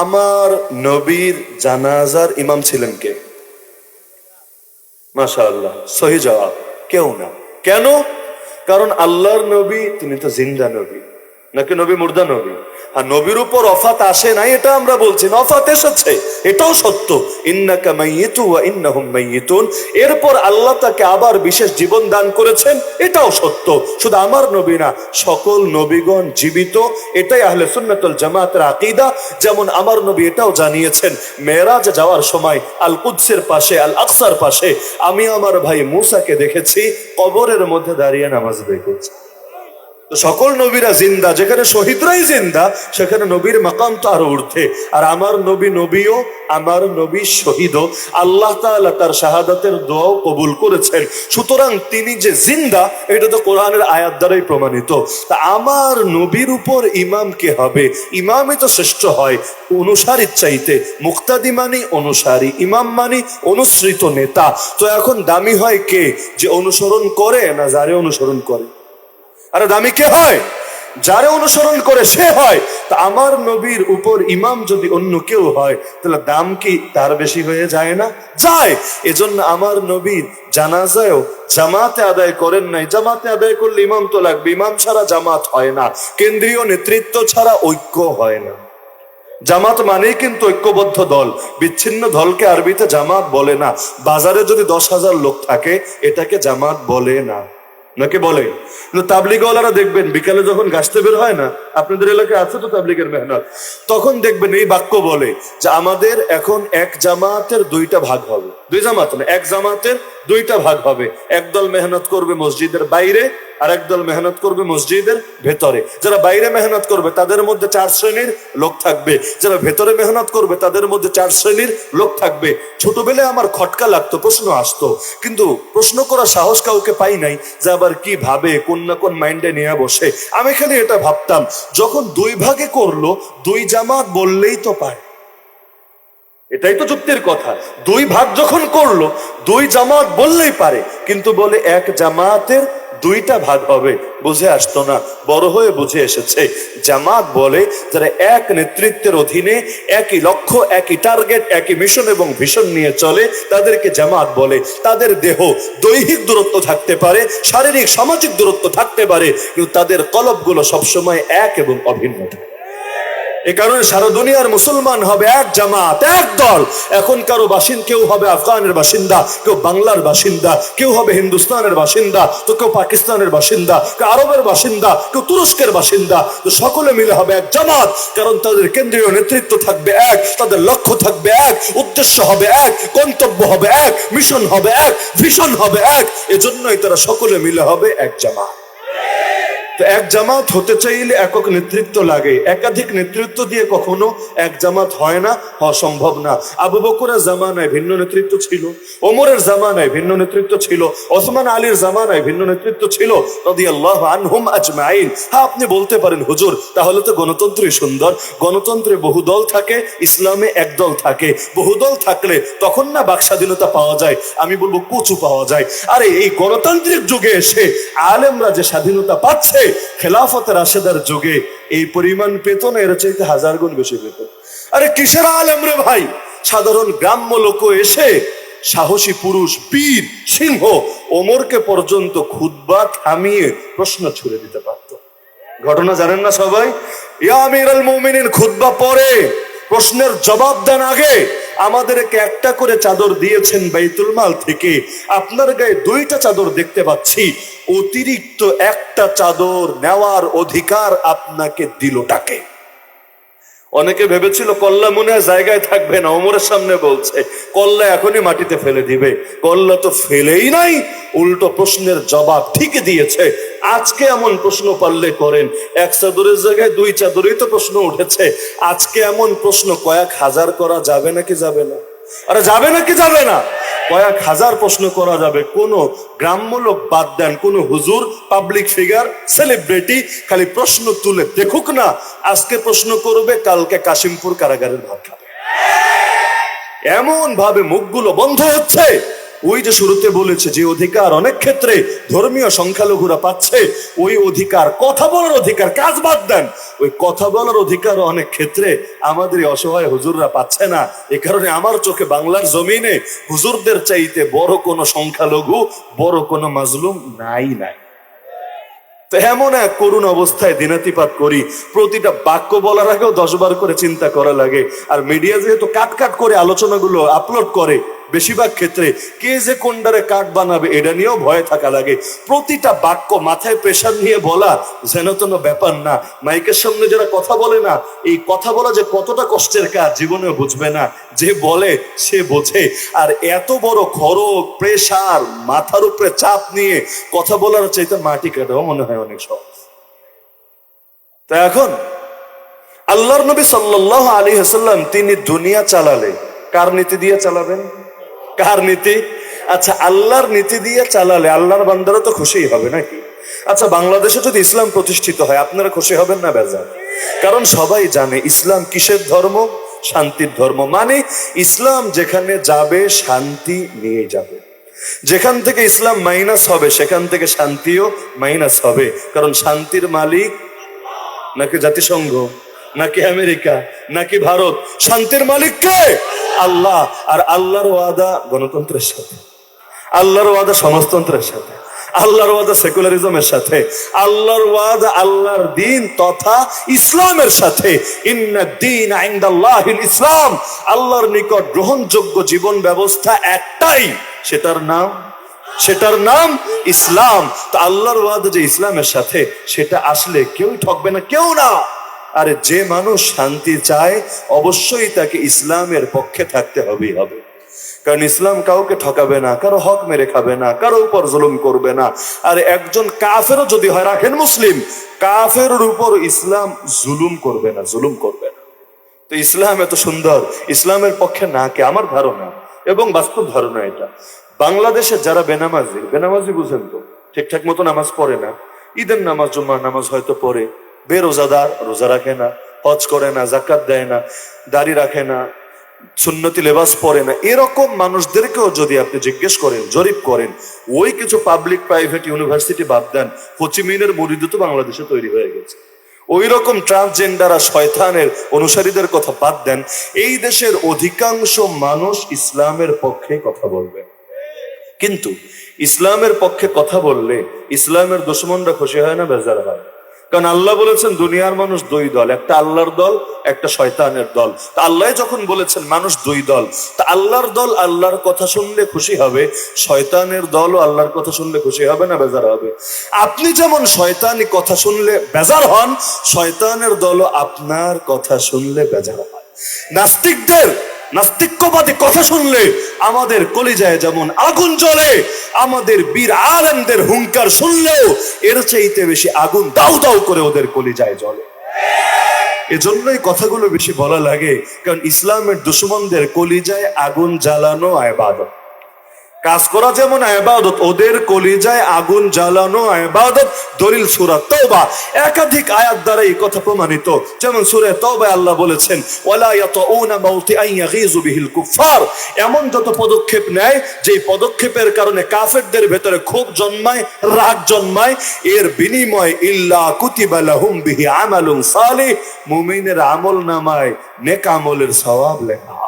আমার নবীর জানাজার ইমাম ছিলেন কে? মাশাআল্লাহ, সহি জবাব, কেউ না। কেন? কারণ আল্লাহর নবী তিনি তো জিন্দা নবী, নাকি নবী মুর্দা নবী? আর নবীর উপর অফাত আসে নাই এটা আমরা বলছি না, অফাত এসেছে, এটাও সত্য। ইন্নাকা মাইয়িতু ওয়া ইন্নাহুম মাইয়িতুন, এরপর আল্লাহ তাকে আবার বিশেষ জীবন দান করেছেন, এটাও সত্য। শুধু আমার নবী না, সকল নবীগণ জীবিত, এটাই আহলে সুন্নাত ওয়াল জামাতের আকীদা। যেমন আমার নবী এটাও জানিয়েছেন, মেরাজে যাওয়ার সময় আল কুদসের পাশে, আল আকসার পাশে আমি আমার ভাই মুসাকে দেখেছি কবরের মধ্যে দাঁড়িয়ে নামাজ আদায় করছে। সকল নবীরা জিন্দা, যেখানে শহীদরাই জিন্দা সেখানে নবীর মাকাম তো আরো ঊর্ধ্বে। আর আমার নবী নবীও, আমার নবী শহীদও, আল্লাহ তাআলা তার শাহাদাতের দোয়াও কবুল করেছেন। সুতরাং তিনি যে জিন্দা এটা তো কোরআনের আয়াত দ্বারাই প্রমাণিত। তা আমার নবীর উপর ইমাম কে হবে? ইমামই তো শ্রেষ্ঠ হয় অনুসারীর চাইতে। মুক্তাদি মানি অনুসারী, ইমাম মানি অনুসৃত নেতা। তো এখন দামি হয় কে? যে অনুসরণ করে না যারে অনুসরণ করে? আরে দামি কে হয়? যারে অনুসরণ করে সে হয়। তা আমার নবীর উপর ইমাম যদি অন্য কেউ হয় তাহলে দাম কি তার বেশি হয়ে যায় না? যায়। এজন্য আমার নবীর জানাজায়ও জামাতে আদায় করেন নাই। জামাতে আদায় করলে ইমাম তো লাগবে, ইমাম ছাড়া জামাত হয় না, কেন্দ্রীয় নেতৃত্ব ছাড়া ঐক্য হয় না। জামাত মানেই কিন্তু ঐক্যবদ্ধ দল, বিচ্ছিন্ন দলকে আরবিতে জামাত বলে না। বাজারে যদি 10,000 লোক থাকে এটাকে জামাত বলে না, নাকি বলে? তাবলিগওয়ালারা দেখবেন বিকালে যখন গাছতে বের হয় না, আপনাদের এলাকায় আছে তো তাবলিগের মেহনত, তখন দেখবেন এই বাক্য বলে যে আমাদের এখন এক জামাতের 2টা ভাগ হবে। 2 জামাত না, এক জামাতের 2টা ভাগ হবে। একদল মেহনত করবে মসজিদের বাইরে, আর একদল মেহনত করবে মসজিদের ভেতরে। যারা বাইরে মেহনত করবে তাদের মধ্যে 4 শ্রেণীর লোক থাকবে, যারা ভেতরে মেহনত করবে তাদের মধ্যে 4 শ্রেণীর লোক থাকবে। ছোটবেলায় আমার খটকা লাগতো, প্রশ্ন আসতো, কিন্তু প্রশ্ন করার সাহস কাউকে পাই নাই যে আবার কি ভাবে, কোন না কোন মাইন্ডে নিয়ে বসে। আমি খালি এটা ভাবতাম, যখন 2 ভাগে করলো 2 জামাত বললেই তো পায়, এটাই তো যুক্তির কথা। 2 ভাগ যখন করলো 2 জামাত বললেই পারে, কিন্তু বলে এক জামাতের 2টা ভাগ হবে। বুঝে আসতো না, বড় হয়ে বুঝে এসেছে। জামাত বলে যারা এক নেতৃত্বের অধীনে একই লক্ষ্য, একই টার্গেট, একই মিশন এবং ভিশন নিয়ে চলে তাদেরকে জামাত বলে। তাদের দেহ দৈহিক দূরত্ব থাকতে পারে, শারীরিক সামাজিক দূরত্ব থাকতে পারে, কিন্তু তাদের কলবগুলো সবসময় এক এবং অভিন্ন থাকে। এ কারণে সারা দুনিয়ার মুসলমান হবে এক জামাত, এক দল। এখনকারও বাসিন্দা, কেউ হবে আফগানের বাসিন্দা, কেউ বাংলার বাসিন্দা, কেউ হবে হিন্দুস্তানের বাসিন্দা, তো কেউ পাকিস্তানের বাসিন্দা, কেউ আরবের বাসিন্দা, কেউ তুরস্কের বাসিন্দা। তো সকলে মিলে হবে এক জামাত, কারণ তাদের কেন্দ্রীয় নেতৃত্ব থাকবে এক, তাদের লক্ষ্য থাকবে এক, উদ্দেশ্য হবে এক, গন্তব্য হবে এক, মিশন হবে এক, ভিশন হবে এক। এজন্যই তারা সকলে মিলে হবে এক জামাত। তো এক জামাত হতে চাইলে একক নেতৃত্ব লাগে, একাধিক নেতৃত্ব দিয়ে কখনো এক জামাত হয় না, হওয়া সম্ভব না। আবু বকরের জামানায় ভিন্ন নেতৃত্ব ছিল, ওমরের জামানায় ভিন্ন নেতৃত্ব ছিল, ওসমান আলীর জামানায় ভিন্ন নেতৃত্ব ছিল রাদিয়াল্লাহু আনহুম আজমাইন। হ্যাঁ, আপনি বলতে পারেন হুজুর তাহলে তো গণতন্ত্রই সুন্দর। গণতন্ত্রে বহুদল থাকে, ইসলামে একদল থাকে। বহুদল থাকলে তখন না বাক স্বাধীনতা পাওয়া যায়? আমি বলবো কচু পাওয়া যায়। আরে এই গণতান্ত্রিক যুগে এসে আলেমরা যে স্বাধীনতা পাচ্ছে, খেলাফত রাশেদার যুগে এই পরিমাণ পেত না, এর চাইতে 1000 গুণ বেশি পেত। আরে কিসের আলেম রে ভাই? সাধারণ গ্রাম্য লোক এসে সাহসী পুরুষ, বীর সিংহ ওমরকে পর্যন্ত খুতবা থামিয়ে প্রশ্ন ছুড়ে দিতে পারত। ঘটনা জানেন না সবাই? ইয়া আমিরুল মুমিনিন খুতবা পরে প্রশ্নের জবাব দেন আগে। আমাদেরকে একটা করে চাদর দিয়েছেন বাইতুল মাল থেকে, আপনার গায়ে 2টা চাদর দেখতে পাচ্ছি, অতিরিক্ত একটা চাদর নেওয়ার অধিকার আপনাকে দিলটাকে। অনেকে ভেবেছিল কল্লা মনে হয় জায়গায় থাকবে না, ওমরের সামনে বলছে কল্লা এখনই মাটিতে ফেলে দিবে। কল্লা তো ফেলেই নাই, উল্টো প্রশ্নের জবাব ঠিকই দিয়েছে। আজকে এমন প্রশ্ন পারলে করেন, এক চাদরের জায়গায় 2 চাদরই তো প্রশ্ন উঠেছে। আজকে এমন প্রশ্ন কয়েক হাজার করা যাবে নাকি যাবে না? আরে যাবে নাকি যাবে না? কয়েক হাজার প্রশ্ন করা যাবে। কোন গ্রাম্য লোক বাদ দেন, কোন হুজুর, পাবলিক ফিগার, সেলিব্রিটি খালি প্রশ্ন তুলে দেখুক না, আজকে প্রশ্ন করবে, কালকে কাশিমপুর কারাগারের ভাত খাবে। এমন ভাবে মুখগুলো বন্ধ হচ্ছে, ওই যে শুরুতে বলেছে যে অধিকার অনেক ক্ষেত্রে ধর্মীয় সংখ্যালঘুরা পাচ্ছে, ওই অধিকার, কথা বলার অধিকার, কাজ বাদ দেন, ওই কথা বলার অধিকার অনেক ক্ষেত্রে আমাদের অসহায় হুজুররা পাচ্ছে না। এ কারণে আমার চোখে বাংলার জমিনে হুজুরদের চাইতে বড় কোনো সংখ্যালঘু, বড় কোনো মাজলুম নাই। তো এমন এক করুণ অবস্থায় দিনাতিপাত করি, প্রতিটা বাক্য বলার আগেও 10 বার করে চিন্তা করা লাগে। আর মিডিয়া যেহেতু কাট করে আলোচনাগুলো আপলোড করে, বেশিরভাগ ক্ষেত্রে কে যে কোনটারে কাট বানাবে এটা নিয়েও ভয় থাকা লাগে। প্রতিটা বাক্য মাথায় প্রেশার নিয়ে বলা যেন তেন ব্যাপার না। মাইকের সামনে যারা কথা বলে না, এই কথা বলা যে কতটা কষ্টের কাজ জীবনেও বুঝবে না, যে বলে সে বোঝে। আর এত বড় খরচ, প্রেশার, মাথার উপরে চাপ নিয়ে কথা বলার চাইতে মাটি কাটাও মনে হয় অনেক সহজ। তা এখন আল্লাহর নবী সাল্লাল্লাহু আলাইহি ওয়াসাল্লাম তিনি দুনিয়া চালালে কার নীতি দিয়ে চালাবেন? কার নীতি? আচ্ছা, আল্লাহর নীতি দিয়ে চালালে আল্লাহর বান্দারা তো খুশি হবে নাকি? আচ্ছা, বাংলাদেশে যদি ইসলাম প্রতিষ্ঠিত হয় আপনারা খুশি হবেন না বেজার? কারণ সবাই জানে ইসলাম কিসের ধর্ম? শান্তির ধর্ম। মানে ইসলাম যেখানে যাবে শান্তি নিয়ে যাবে। যেখান থেকে ইসলাম মাইনাস হবে সেখান থেকে শান্তিও মাইনাস হবে। কারণ শান্তির মালিক নাকি জাতিসংঘ, নাকি আমেরিকা, নাকি ভারত? শান্তির মালিক কে? আল্লাহ। আর আল্লাহর ওয়াদা গণতন্ত্রের সাথে, আল্লাহর ওয়াদা সমাজতন্ত্রের সাথে, আল্লাহর ওয়াদা সেকুলারিজমের সাথে, আল্লাহর ওয়াদা আল্লাহর দিন তথা ইসলামের সাথে। ইন্নাদ-দীন ইনদাল্লাহিল ইসলাম। আল্লাহর নিকট গ্রহণযোগ্য জীবন ব্যবস্থা একটাই, সেটার নাম ইসলাম। তো আল্লাহর ওয়াদা যে ইসলামের সাথে, সেটা আসলে কেউ ঠকবে না, কেউ না। আরে যে মানুষ শান্তি চায় অবশ্যই তাকে ইসলামের পক্ষে থাকতে হবে। কারণ ইসলাম কাউকে ঠকাবে না, কারো হক মেরে খাবে না, কারো উপর জুলুম করবে না। আর একজন কাফেরও যদি হয়, রাখেন মুসলিম, কাফেরের উপর ইসলাম জুলুম করবে না। তো ইসলাম এত সুন্দর, ইসলামের পক্ষে না কে? আমার ধারণা এবং বাস্তব ধারণা এটা, বাংলাদেশে যারা বেনামাজি বুঝেন তো, ঠিকঠাক মতো নামাজ পড়ে না, ঈদের নামাজ, জুম্মার নামাজ হয়তো পড়ে, বেরোজাদার, রোজা রাখে না, হজ করে না, জাকাত দেয় না, দাড়ি রাখে না, সুন্নতি লেবাস পরে না, এরকম মানুষদেরকেও যদি আপনি জিজ্ঞেস করেন, জরিপ করেন, ওই কিছু পাবলিক প্রাইভেট ইউনিভার্সিটি বাদ দেন, হোচিমিনের মুরিদ তো বাংলাদেশে তৈরি হয়ে গেছে। ওই রকম ট্রান্সজেন্ডার আর শয়তানের অনুসারীদের কথা বাদ দেন, এই দেশের অধিকাংশ মানুষ ইসলামের পক্ষে কথা বলবে। কিন্তু ইসলামের পক্ষে কথা বললে ইসলামের দুশমনরা খুশি হয় না, বেজার হয়। কারণ আল্লাহ বলেছেন দুনিয়ার মানুষ 2 দল, একটা আল্লাহর দল, একটা শয়তানের দল। তা আল্লাহ যখন বলেছেন মানুষ 2 দল, তা আল্লাহর দল আল্লাহর কথা শুনলে খুশি হবে, শয়তানের দলও আল্লাহর কথা শুনলে খুশি হবে না, বেজার হবে? আপনি যেমন শয়তানি কথা শুনলে বেজার হন, শয়তানের দলও আপনার কথা শুনলে বেজার হয়। নাস্তিক্যবাদী কথা শুনলে আমাদের কলিজায় যেমন আগুন জ্বলে, আমাদের বীর আলেমদের হুঙ্কার শুনলেও এর চাইতে বেশি আগুন দাউ দাউ করে ওদের কলিজায় জ্বলে। এজন্যই কথাগুলো বেশি বলা লাগে, কারণ ইসলামের দুশমনদের কলিজায় আগুন জ্বালানো ইবাদত। কাজ করা যেমন ইবাদত, ওদের কলিজায় আগুন জ্বালানো ইবাদত। দলিল সূরা তাওবা, একাধিক আয়াত দ্বারা এই কথা প্রমাণিত। যেমন সূরা তাওবায় আল্লাহ বলেছেন, ওয়ালা ইয়াতাউনা মাউতিআন ইয়াগীযু বিহিল কুফার। এমন যত পদক্ষেপ নেয় যে পদক্ষেপের কারণে কাফেরদের ভেতরে ক্ষোভ জন্মায়, রাগ জন্মায়, এর বিনিময় ইল্লা কুতিবা লাহুম বিহি আমালুন সালিহ, মুমিনের আমল নামায় নেক আমলের সওয়াব লেখা।